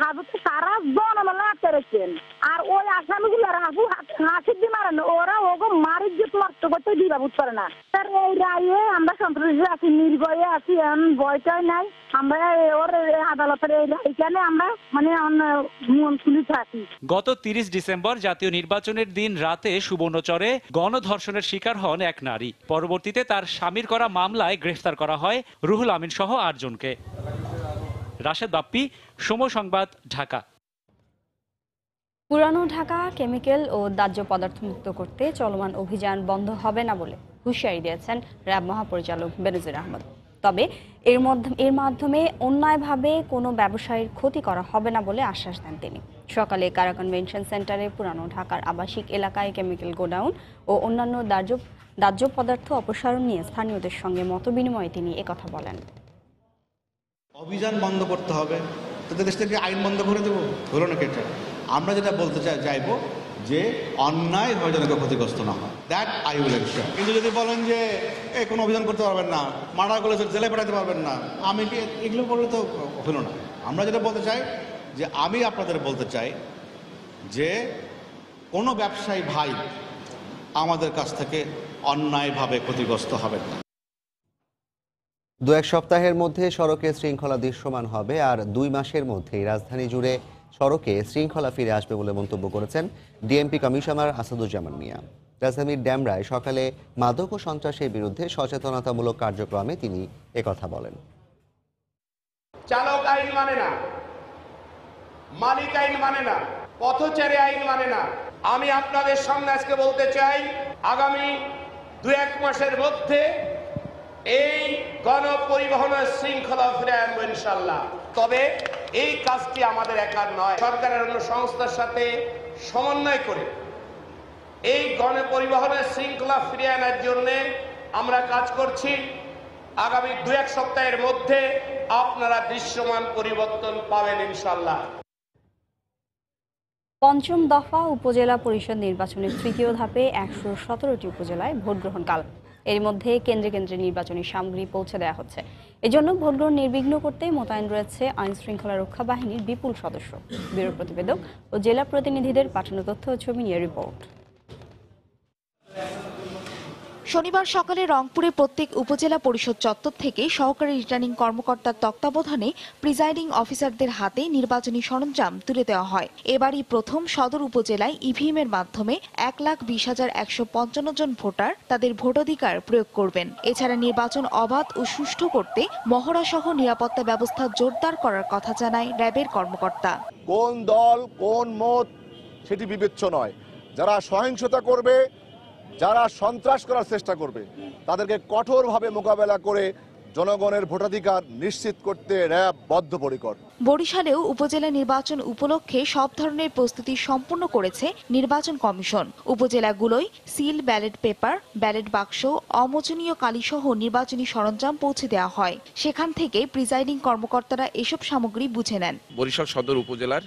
হাজতে সারা জনমেলা আটকে রেখেছেন, আর ওই আসামিগুলো হাসির দিয়ে মারেন, ওরা ওগো মারির যে নষ্ট করতে দিবা বুঝ করে না। তার এই রায়ে আমরা সন্ত্রাসী আছি, নির্ভয়ে আছি, এমন ভয়টাই নাই। আমরা ওর আদালতের এই রায়খানে আমরা মানে মন খুলি থাকি। গত 30 ডিসেম্বর জাতীয় নির্বাচনের দিন রাতে সুবর্ণচরে গণধর্ষণের শিকার হন এক নারী। পরবর্তীতে তার স্বামীর করা মামলায় গ্রেফতার করা হয় রুহুল আমিন সহ 8 জনকে। রাশেদ বাপ্পি, সময় সংবাদ, ঢাকা। পুরানো ঢাকা কেমিক্যাল ও দাহ্য পদার্থ মুক্ত করতে চলমান অভিযান বন্ধ হবে না বলে হুঁশিয়ারি দিয়েছেন র্যাব মহাপরিচালক বেনজির আহমদ। তবে এর মাধ্যমে অন্যায়ভাবে কোনো ব্যবসায়ীর ক্ষতি করা হবে না বলে আশ্বাস দেন তিনি। সকালে কারা কনভেনশন সেন্টারে পুরানো ঢাকার আবাসিক এলাকায় কেমিক্যাল গোডাউন ও অন্যান্য দাহ্য পদার্থ অপসারণ নিয়ে স্থানীয়দের সঙ্গে মতবিনিময়ে তিনি একথা বলেন। অভিযান বন্ধ করতে হবে, তাদের দেশ থেকে আইন বন্ধ করে দেবো, হলো না কেটে। আমরা যেটা বলতে চাইবো যে অন্যায় হয় যেন ক্ষতিগ্রস্ত না হয়, দ্যাট আই উইল এনশিওর। কিন্তু যদি বলেন যে কোনো অভিযান করতে পারবেন না, মার্ডার করলে জেলে পাঠাতে পারবেন না, আমি কি এগুলো করলে তো হলো না। আমরা যেটা বলতে চাই যে আমি আপনাদের বলতে চাই যে কোনো ব্যবসায়ী ভাই আমাদের কাছ থেকে অন্যায়ভাবে ক্ষতিগ্রস্ত হবেন না। 2-1 সপ্তাহের মধ্যে সড়কে শৃঙ্খলা দৃশ্যমান হবে, আর 2 মাসের মধ্যেই রাজধানী জুড়ে সড়কে শৃঙ্খলা ফিরে আসবে বলে মন্তব্য করেছেন ডিএমপি কমিশনার আসাদুজ্জামান মিয়া। রাজধানীর ড্যামরায় সকালে মাদক ও সন্ত্রাসের বিরুদ্ধে সচেতনতামূলক কার্যক্রমে তিনি একথা বলেন। চালক আইন মানে না, মালিক আইন মানে না, পথচারী আইন মানে না। আমি আপনাদের সামনে আজকে বলতে চাই, আগামী 2-1 মাসের মধ্যে এই গণপরিবহনের শৃঙ্খলা ফিরে আনবো ইনশাল্লাহ। তবে এই কাজটি আমাদের একার নয়, সরকারের অন্য সংস্থার সাথে সমন্বয় করে এই গণপরিবহনের শৃঙ্খলা ফিরিয়ে আনার জন্য আমরা কাজ করছি। আগামী 2-1 সপ্তাহের মধ্যে আপনারা দৃশ্যমান পরিবর্তন পাবেন ইনশাল্লাহ। পঞ্চম দফা উপজেলা পরিষদ নির্বাচনের তৃতীয় ধাপে 117টি উপজেলায় ভোট গ্রহণ কাল। এর মধ্যে কেন্দ্রে কেন্দ্রে নির্বাচনী সামগ্রী পৌঁছে দেওয়া হচ্ছে। এজন্য ভোট গ্রহণ নির্বিঘ্ন করতে মোতায়েন রয়েছে আইন শৃঙ্খলা রক্ষা বাহিনীর বিপুল সদস্য। ব্যুরো প্রতিবেদক ও জেলা প্রতিনিধিদের পাঠানো তথ্য ও ছবি নিয়ে রিপোর্ট। শনিবার সকালে রংপুরে প্রত্যেক উপজেলা পরিষদ চত্বর থেকে সহকারী রিটার্নিং কর্মকর্তার তত্ত্বাবধানে প্রিজাইডিং অফিসারদের হাতে নির্বাচনী সরঞ্জাম তুলে দেওয়া হয়। এবারই প্রথম সদর উপজেলায় ইভিএমের মাধ্যমে 1,20,155 জন ভোটার তাদের ভোটাধিকার প্রয়োগ করবেন। এছাড়া নির্বাচন অবাধ ও সুষ্ঠু করতে মহড়াসহ নিরাপত্তা ব্যবস্থা জোরদার করার কথা জানায় র্যাবের কর্মকর্তা। কোন দল কোন মত সেটি বিবেচ্য নয়। যারা সহিংসতা করবে, যারা সন্ত্রাস করার চেষ্টা করবে, তাদেরকে কঠোরভাবে মোকাবেলা করে জনগণের ভোটাধিকার নিশ্চিত করতে র্যাব বদ্ধপরিকর। বরিশালেও উপজেলা নির্বাচন উপলক্ষে সব ধরনের প্রস্তুতি সম্পূর্ণ করেছে নির্বাচন কমিশন। উপজেলাগুলোয় সিল, ব্যালট পেপার, ব্যালট বাক্স, অমোচনীয় কালিসহ নির্বাচনী সরঞ্জাম পৌঁছে দেওয়া হয়। সেখান থেকে প্রিজাইডিং কর্মকর্তারা এসব সামগ্রী বুঝে নেন। বরিশাল সদর উপজেলার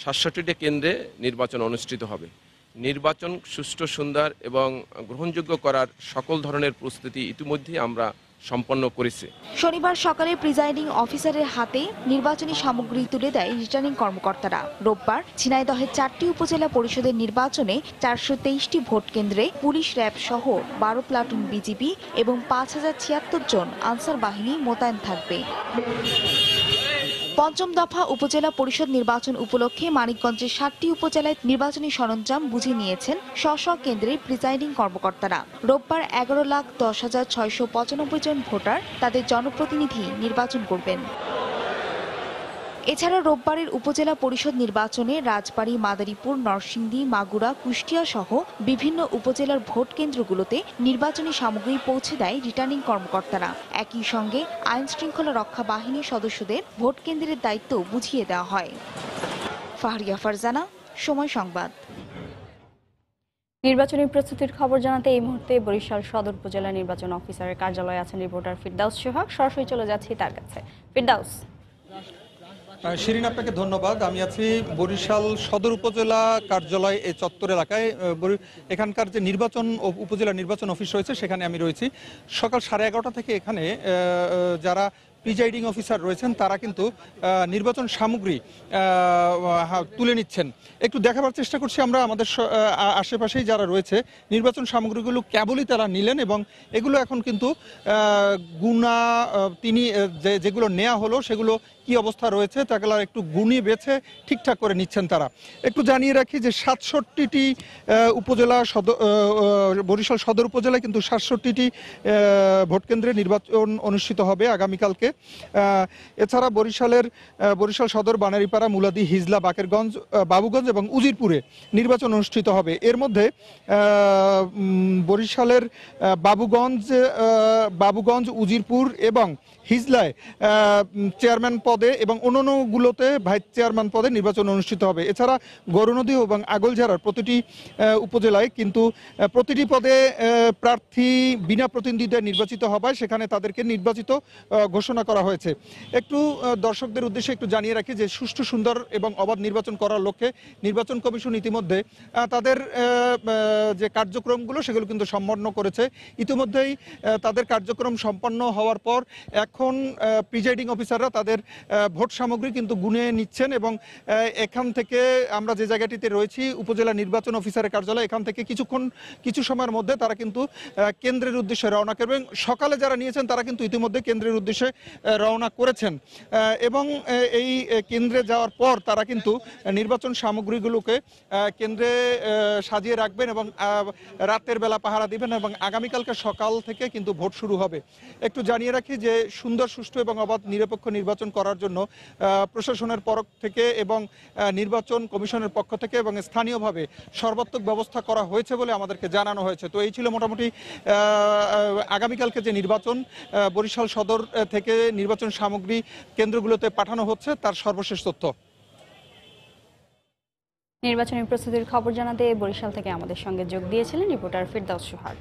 67টি কেন্দ্রে নির্বাচন অনুষ্ঠিত হবে। নির্বাচন সুষ্ঠু, সুন্দর এবং গ্রহণযোগ্য করার সকল ধরনের প্রস্তুতি ইতিমধ্যে আমরা সম্পন্ন করেছি। শনিবার সকালে প্রিজাইডিং অফিসারের হাতে নির্বাচনী সামগ্রী তুলে দেয় রিটার্নিং কর্মকর্তারা। রোববার ঝিনাইদহের 4টি উপজেলা পরিষদের নির্বাচনে 423টি ভোট কেন্দ্রে পুলিশ, র্যাব সহ 12 প্লাটুন বিজিবি এবং 5076 জন আনসার বাহিনী মোতায়েন থাকবে। পঞ্চম দফা উপজেলা পরিষদ নির্বাচন উপলক্ষে মানিকগঞ্জের 7টি উপজেলায় নির্বাচনী সরঞ্জাম বুঝে নিয়েছেন স্ব কেন্দ্রের প্রিজাইডিং কর্মকর্তারা। রোববার 11,10,695 জন ভোটার তাদের জনপ্রতিনিধি নির্বাচন করবেন। এছাড়া রোববারের উপজেলা পরিষদ নির্বাচনে রাজবাড়ী, মাদারীপুর, নরসিংদী, মাগুরা, কুষ্টিয়া সহ বিভিন্ন উপজেলার ভোট কেন্দ্রগুলোতে নির্বাচনী সামগ্রী পৌঁছে দেয় রিটার্নিং কর্মকর্তারা। একই সঙ্গে আইন শৃঙ্খলা রক্ষা বাহিনীর সদস্যদের ভোট কেন্দ্রের দায়িত্ব বুঝিয়ে দেওয়া হয়। ফাহরিয়া ফারজানা, সময় সংবাদ। নির্বাচনী প্রস্তুতির খবর জানাতে এই মুহূর্তে বরিশাল সদর উপজেলা নির্বাচন অফিসারের কার্যালয়ে আছেন রিপোর্টার ফিরদাউস সোহাগ। সরাসরি চলে যাচ্ছি তার কাছে। ফিরদাউস। শিরিন, আপনাকে ধন্যবাদ। আমি আছি বরিশাল সদর উপজেলা কার্যালয় এই চত্বর এলাকায়। এখানকার যে নির্বাচন উপজেলা নির্বাচন অফিস রয়েছে সেখানে আমি রয়েছি। সকাল 11:30 থেকে এখানে যারা প্রিজাইডিং অফিসার রয়েছেন তারা কিন্তু নির্বাচন সামগ্রী তুলে নিচ্ছেন। একটু দেখাবার চেষ্টা করছি আমরা আমাদের আশেপাশেই যারা রয়েছে নির্বাচন সামগ্রীগুলো কেবলই তারা নিলেন এবং এগুলো এখন কিন্তু গুণা তিনি যেগুলো নেওয়া হলো সেগুলো কি অবস্থা রয়েছে তাগুলো একটু গুণিয়ে বেছে ঠিকঠাক করে নিচ্ছেন তারা। একটু জানিয়ে রাখি যে 67টি উপজেলা বরিশাল সদর উপজেলায় কিন্তু 67টি ভোট কেন্দ্রে নির্বাচন অনুষ্ঠিত হবে আগামীকালকে। এছাড়া বরিশাল সদর, বানারীপাড়া, মুলাদি, হিজলা, বাকেরগঞ্জ, বাবুগঞ্জ এবং উজিরপুরে নির্বাচন অনুষ্ঠিত হবে। এর মধ্যে বরিশালের বাবুগঞ্জ, উজিরপুর এবং হিজলায় চেয়ারম্যান পদে এবং অন্যান্যগুলোতে ভাইস চেয়ারম্যান পদে নির্বাচন অনুষ্ঠিত হবে। এছাড়া গৌরনদী এবং আগলঝাড়ার প্রতিটি উপজেলায় কিন্তু প্রতিটি পদে প্রার্থী বিনা প্রতিদ্বন্দ্বিতায় নির্বাচিত হওয়ায় সেখানে তাদেরকে নির্বাচিত ঘোষণা করা হয়েছে। একটু দর্শকদের উদ্দেশ্যে একটু জানিয়ে রাখি যে সুষ্ঠু, সুন্দর এবং অবাধ নির্বাচন করার লক্ষ্যে নির্বাচন কমিশন ইতিমধ্যে তাদের যে কার্যক্রমগুলো সেগুলো কিন্তু সম্পন্ন করেছে। ইতিমধ্যেই তাদের কার্যক্রম সম্পন্ন হওয়ার পর এখন প্রিজাইডিং অফিসাররা তাদের ভোট সামগ্রী কিন্তু গুনে নিচ্ছেন এবং এখান থেকে আমরা যে জায়গাটিতে রয়েছি উপজেলা নির্বাচন অফিসারের কার্যালয়, এখান থেকে কিছু সময়ের মধ্যে তারা কিন্তু কেন্দ্রের উদ্দেশ্যে রওনা করবেন। সকালে যারা নিয়েছেন তারা কিন্তু ইতিমধ্যে কেন্দ্রের উদ্দেশ্যে রওনা করেছেন এবং এই কেন্দ্রে যাওয়ার পর তারা কিন্তু নির্বাচন সামগ্রীগুলোকে কেন্দ্রে সাজিয়ে রাখবেন এবং রাতের বেলা পাহারা দিবেন এবং আগামীকালকে সকাল থেকে কিন্তু ভোট শুরু হবে। একটু জানিয়ে রাখি যে সুন্দর, সুষ্ঠু এবং অবাধ নিরপেক্ষ নির্বাচন করার জন্য প্রশাসনের পক্ষ থেকে এবং নির্বাচন কমিশনের পক্ষ থেকে এবং স্থানীয়ভাবে সর্বাত্মক ব্যবস্থা করা হয়েছে বলে আমাদেরকে জানানো হয়েছে। তো এই ছিল মোটামুটি আগামীকালকে যে নির্বাচন বরিশাল সদর থেকে নির্বাচন সামগ্রী কেন্দ্রগুলোতে পাঠানো হচ্ছে তার সর্বশেষ তথ্য। নির্বাচনী প্রস্তুতির খবর জানাতে বরিশাল থেকে আমাদের সঙ্গে যোগ দিয়েছিলেন রিপোর্টার ফিরদাউস সোহাগ।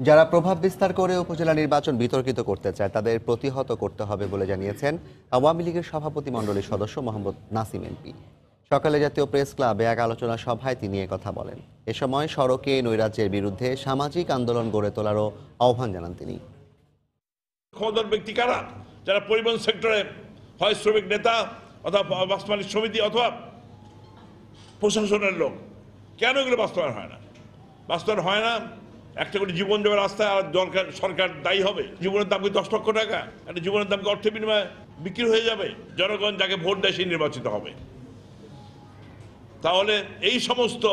যারা প্রভাব বিস্তার করে উপজেলা নির্বাচন বিতর্কিত করতে চায় তাদের প্রতিহত করতে হবে বলে জানিয়েছেন আওয়ামী লীগের সভাপতি মণ্ডলীর সদস্য মোহাম্মদ নাসিম এমপি। সকালে জাতীয় প্রেস ক্লাবে এক আলোচনা সভায় তিনি কথা বলেন। এ সময় সড়কে নৈরাজ্যের বিরুদ্ধে সামাজিক আন্দোলন গড়ে তোলারও আহ্বান জানান তিনি। ক্ষমতার ব্যক্তি কারা? যারা পরিবহন সেক্টরে হয় শ্রমিক নেতা অথবা বাস মালিক সমিতি অথবা প্রশাসনের লোক। কেন এগুলো বাস্তবায়ন হয় না? বাস্তবায়ন হয় না, একটা করে জীবন যাওয়ার রাস্তায় আর সরকার দায়ী হবে। জীবনের দাম কি 10 লক্ষ টাকা? একটা জীবনের দাম কি অর্থ বিনিময়ে বিক্রি হয়ে যাবে? জনগণ যাকে ভোট দেয় সেই নির্বাচিত হবে। তাহলে এই সমস্ত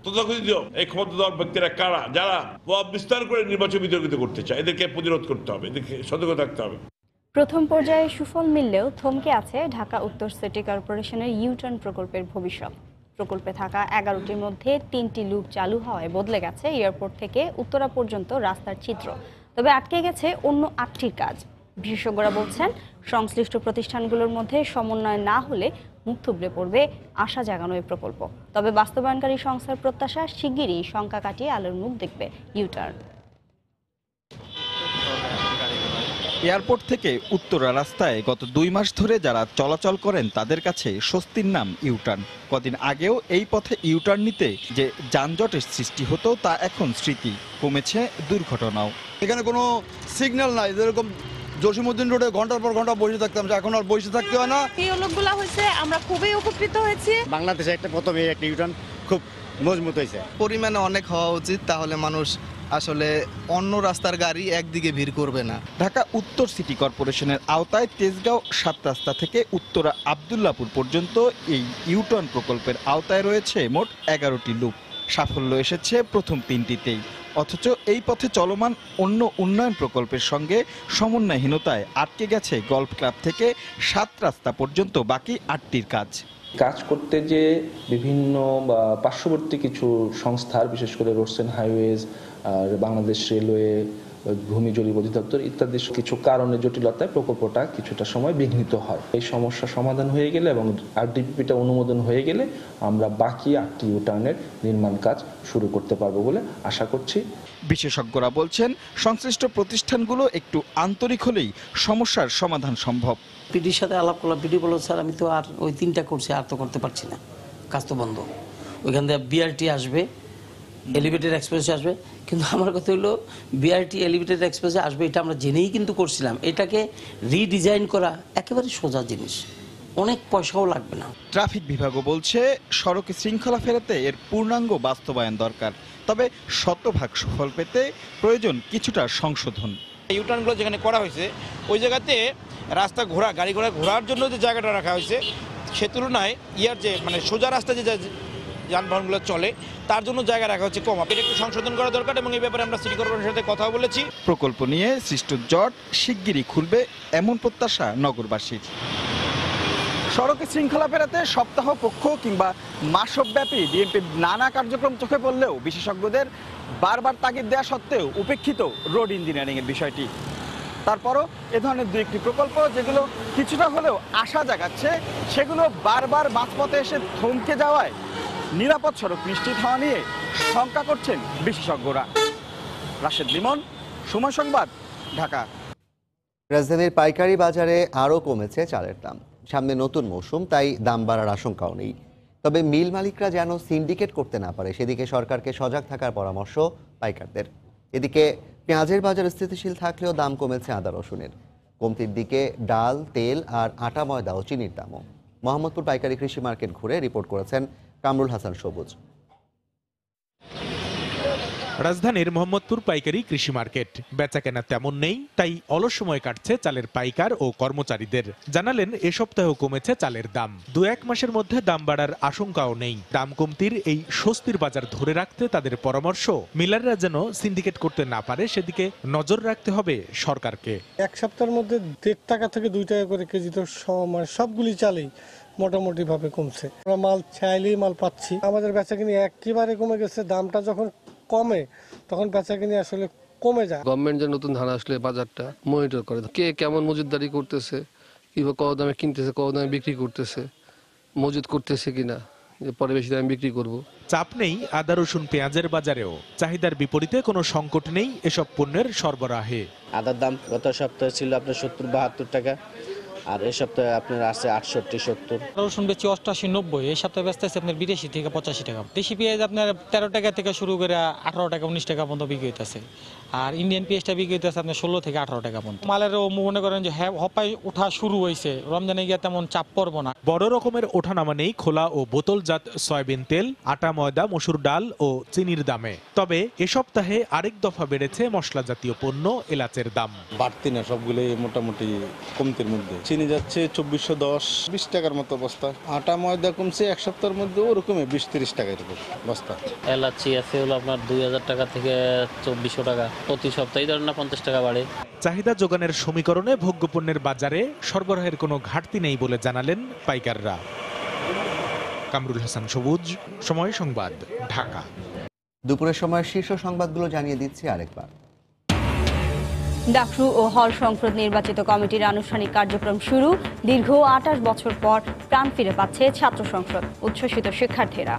তথাকথিত এই ক্ষমতাধর ব্যক্তিরা কারা? যারা প্রভাব বিস্তার করে নির্বাচন বিতর্কিত করতে চায়, এদেরকে প্রতিরোধ করতে হবে, এদেরকে সতর্ক থাকতে হবে। প্রথম পর্যায়ে সুফল মিললেও থমকে আছে ঢাকা উত্তর সিটি কর্পোরেশনের ইউটার্ন প্রকল্পের ভবিষ্যৎ। প্রকল্পে থাকা 11টির মধ্যে 3টি লুপ চালু হওয়ায় বদলে গেছে এয়ারপোর্ট থেকে উত্তরা পর্যন্ত রাস্তার চিত্র। তবে আটকে গেছে অন্য 8টির কাজ। বিশেষজ্ঞরা বলছেন সংশ্লিষ্ট প্রতিষ্ঠানগুলোর মধ্যে সমন্বয় না হলে মুখ থুবড়ে পড়বে আশা জাগানো এই প্রকল্প। তবে বাস্তবায়নকারী সংস্থার প্রত্যাশা শিগগিরই শঙ্কা কাটিয়ে আলোর মুখ দেখবে ইউটার্ন। এয়ারপোর্ট থেকে উত্তরা রাস্তায় গত 2 মাস ধরে যারা চলাচল করেন তাদের কাছে স্বস্তির নাম ইউটার্ন। কদিন আগেও এই পথে ইউটার্ন নিতে যে যানজটের সৃষ্টি হতো তা এখন স্মৃতি। কমেছে দুর্ঘটনাও। এখানে কোনো সিগন্যাল নাই, যেরকম জসীমউদ্দিন রোডে ঘন্টার পর ঘন্টা বসে থাকতাম, এখন আর বসে থাকতে হয় না। এই লোকগুলো হয়েছে, আমরা খুবই উপকৃত হয়েছি। বাংলাদেশে প্রথম একটা ইউটার্ন খুব মজবুত হয়েছে। পরিমাণে অনেক হওয়া উচিত, তাহলে মানুষ আসলে অন্য রাস্তার গাড়ি একদিকে ভিড় করবে না। ঢাকা উত্তর সিটি কর্পোরেশনের আওতায় তেজগাঁও 7 রাস্তা থেকে উত্তরা আব্দুল্লাপুর পর্যন্ত এই ইউটার্ন প্রকল্পের আওতায় রয়েছে মোট 11টি লুপ। সাফল্য এসেছে প্রথম 3টিতেই। অথচ এই পথে চলমান অন্য উন্নয়ন প্রকল্পের সঙ্গে সমন্বয়হীনতায় আটকে গেছে গল্ফ ক্লাব থেকে 7 রাস্তা পর্যন্ত বাকি 8টির কাজ। কাজ করতে যে বিভিন্ন পার্শ্ববর্তী কিছু সংস্থার, বিশেষ করে রোডস অ্যান্ড হাইওয়েজ আর বাংলাদেশ রেলওয়ে, ভূমি জরিপ অধিদপ্তর ইত্যাদি কিছু কারণে জটিলতায় প্রকল্পটা কিছুটা সময় বিঘ্নিত হয়। এই সমস্যা সমাধান হয়ে গেলে এবং আরডিপিপিটা অনুমোদন হয়ে গেলে আমরা বাকি 8টি ইউটার্নের নির্মাণ কাজ শুরু করতে পারবো বলে আশা করছি। বিশেষজ্ঞরা বলছেন সংশ্লিষ্ট প্রতিষ্ঠানগুলো একটু আন্তরিক হলেই সমস্যার সমাধান সম্ভব। পিডির সাথে আলাপ করলাম, পিডি বলল স্যার আমি তো আর ওই 3টা করছি, আর তো করতে পারছি না, কাজ তো বন্ধ। ওইখান থেকে বিআরটি আসবে, এলিভেটেড এক্সপ্রেস আসবে, কিন্তু আমার কথা হলো বিআরটি এলিভেটেড এক্সপ্রেসে আসবে এটা আমরা জেনেই কিন্তু করছিলাম। এটাকে রিডিজাইন করা একেবারে সোজা জিনিস, অনেক পয়সাও লাগবে না। ট্রাফিক বিভাগও বলছে সড়কে শৃঙ্খলা ফেরাতে এর পূর্ণাঙ্গ বাস্তবায়ন দরকার, তবে শতভাগ সুফল পেতে প্রয়োজন কিছুটা সংশোধন। ইউটার্নগুলো যেখানে করা হয়েছে ওই জায়গাতে রাস্তা গাড়ি ঘোড়া ঘোরার জন্য যে জায়গাটা রাখা হয়েছে সে তুলনায় যে সোজা রাস্তা যে যানবাহনগুলো চলে তার জন্য জায়গা রাখা হচ্ছে কম। এটা একটু সংশোধন করা দরকার এবং এই ব্যাপারে আমরা সিটি কর্পোরেশনের সাথে কথা বলেছি। প্রকল্প নিয়ে সৃষ্ট জট শিগগিরই খুলবে এমন প্রত্যাশা নগরবাসীর। সড়কে শৃঙ্খলা ফেরাতে সপ্তাহ পক্ষ কিংবা মাসব্যাপী বিএনপির নানা কার্যক্রম চোখে পড়লেও বিশেষজ্ঞদের বারবার তাগিদ দেওয়া সত্ত্বেও উপেক্ষিত রোড ইঞ্জিনিয়ারিংয়ের বিষয়টি। তারপরও এ ধরনের 2-1টি প্রকল্প যেগুলো কিছুটা হলেও আশা জাগাচ্ছে, সেগুলো বারবার মাঝপথে এসে থমকে যাওয়ায় নিরাপদ সড়ক নিশ্চিত হওয়া নিয়ে শঙ্কা করছেন বিশেষজ্ঞরা। রাশেদ লিমন, সময় সংবাদ, ঢাকা। রাজধানীর পাইকারি বাজারে আরও কমেছে চালের দাম। সামনে নতুন মৌসুম, তাই দাম বাড়ার আশঙ্কাও নেই। তবে মিল মালিকরা যেন সিন্ডিকেট করতে না পারে সেদিকে সরকারকে সজাগ থাকার পরামর্শ পাইকারদের। এদিকে পেঁয়াজের বাজার স্থিতিশীল থাকলেও দাম কমেছে আদা রসুনের। কমতির দিকে ডাল, তেল আর আটা, ময়দা ও চিনির দামও। মোহাম্মদপুর পাইকারি কৃষি মার্কেট ঘুরে রিপোর্ট করেছেন কামরুল হাসান সবুজ। রাজধানীর মোহাম্মদপুর পাইকারি কৃষি মার্কেট বেচাকেনা তেমন নেই, তাই অলস সময় কাটছে চালের পাইকার ও কর্মচারীদের। জানালেন এ সপ্তাহেও কমেছে চালের দাম। 2-1 মাসের মধ্যে দাম বাড়ার আশঙ্কাও নেই। দাম কমতির এই স্বস্তির বাজার ধরে রাখতে তাদের পরামর্শ, মিলাররা যেন সিন্ডিকেট করতে না পারে সেদিকে নজর রাখতে হবে সরকারকে। 1 সপ্তাহের মধ্যে 1.5 টাকা থেকে 2 টাকা করে কেজি তো সবগুলি চালেই মোটামুটি ভাবে কমছে। আমরা মাল চাইলেই মাল পাচ্ছি। আমাদের বেচাকিনি একেবারে কমে গেছে। দামটা যখন কমে তখন বেচাকিনি আসলে কমে যায়। গভর্নমেন্ট যে নতুন ধান আসলে বাজারটা মনিটর করে, কে কেমন মজুতদারি করতেছে, কিভাবে কত দামে কিনতেছে, কত দামে বিক্রি করতেছে, মজুত করতেছে কিনা, পরে বেশি দামে বিক্রি করব। চাপ নেই আদা রসুন পেঁয়াজের বাজারেও। চাহিদার বিপরীতে কোনো সংকট নেই এসব পণ্যের সরবরাহে। আদার দাম গত সপ্তাহে ছিল আপনার 70-72 টাকা, আর এই সপ্তাহে আপনার আছে 68-70। রসুন বেচি 88-90, এই সপ্তাহে ব্যস্ত আছে আপনার 82 থেকে 85 টাকা। দেশি পেঁয়াজ আপনার 13 টাকা থেকে শুরু করে 18 টাকা 19 টাকা পর্যন্ত বিক্রি হইতেছে, আর ইন্ডিয়ান পেঁয়াজটা বিক্রি হইতেছে আপনার 16 থেকে 18 টাকা পর্যন্ত। মালেরও মনে করেন যে হপাই ওঠা শুরু হয়েছে, রমজানে গিয়ে তেমন চাপ পড়বো না। বড় রকমের ওঠানামা নেই খোলা ও বোতলজাত সয়াবিন তেল, আটা, ময়দা, মসুর ডাল ও চিনির দামে। তবে এ সপ্তাহে আরেক দফা বেড়েছে মশলা জাতীয় পণ্য, এলাচের দাম। বাড়তি না, সবগুলো মোটামুটি কমতির মধ্যে। চিনি যাচ্ছে 2410-20 টাকার মতো বস্তা। আটা, ময়দা কমছে 1 সপ্তাহের মধ্যে ওরকমই 20-30 টাকার বস্তা। এলাচি আছে হলো আপনার 2000 টাকা থেকে 2400 টাকা, প্রতি সপ্তাহে ধরেন না 50 টাকা বাড়ে। চাহিদা যোগানের সমীকরণে ভোগ্যপণ্যের বাজারে সরবরাহের কোনো ঘাটতি নেই বলে জানালেন পাইকাররা। কামরুল হাসান সবুজ, সময় সংবাদ, ঢাকা। দুপুরের সময় শীর্ষ সংবাদগুলো জানিয়ে দিচ্ছি আরেকবার। ডাকসু ও হল সংসদ নির্বাচিত কমিটির আনুষ্ঠানিক কার্যক্রম শুরু। দীর্ঘ 28 বছর পর প্রাণ ফিরে পাচ্ছে ছাত্র সংসদ, উচ্ছ্বসিত শিক্ষার্থীরা।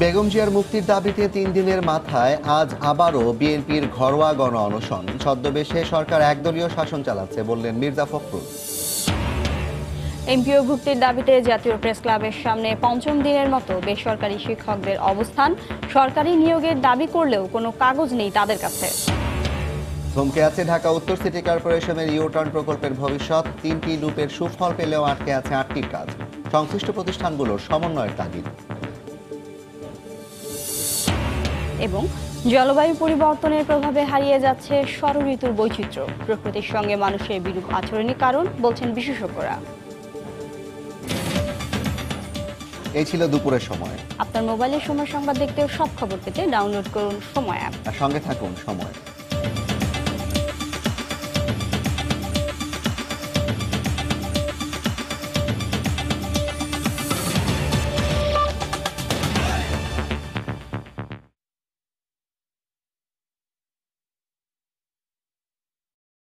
বেগম জিয়ার মুক্তির দাবিতে 3 দিনের মাথায় আজ আবারও বিএনপির ঘরোয়া গণ অনশন। ছদ্মবেশে সরকার একদলীয় শাসন চালাচ্ছে বললেন মির্জা ফখরুল। এমপিও ভুক্তির দাবিতে জাতীয় প্রেস ক্লাবের সামনে 5ম দিনের মতো বেসরকারি শিক্ষকদের অবস্থান। সরকারি নিয়োগের দাবি করলেও কোনো কাগজ নেই তাদের কাছে। থমকে আছে ঢাকা উত্তর সিটি কর্পোরেশনের ইউটার্ন প্রকল্পের ভবিষ্যৎ। 3টি লুপের সুফল পেলেও আটকে আছে 8টির কাজ। সংশ্লিষ্ট প্রতিষ্ঠানগুলোর সমন্বয়ের তাগিদ। এবং জলবায়ু পরিবর্তনের প্রভাবে হারিয়ে যাচ্ছে ষড়ঋতুর বৈচিত্র্য। প্রকৃতির সঙ্গে মানুষের বিরূপ আচরণের কারণ বলছেন বিশেষজ্ঞরা। এই ছিল দুপুরের সময়। আপনার মোবাইলে সময় সংবাদ দেখতে ও সব খবর পেতে ডাউনলোড করুন সময় অ্যাপ। আর সঙ্গে থাকুন সময়।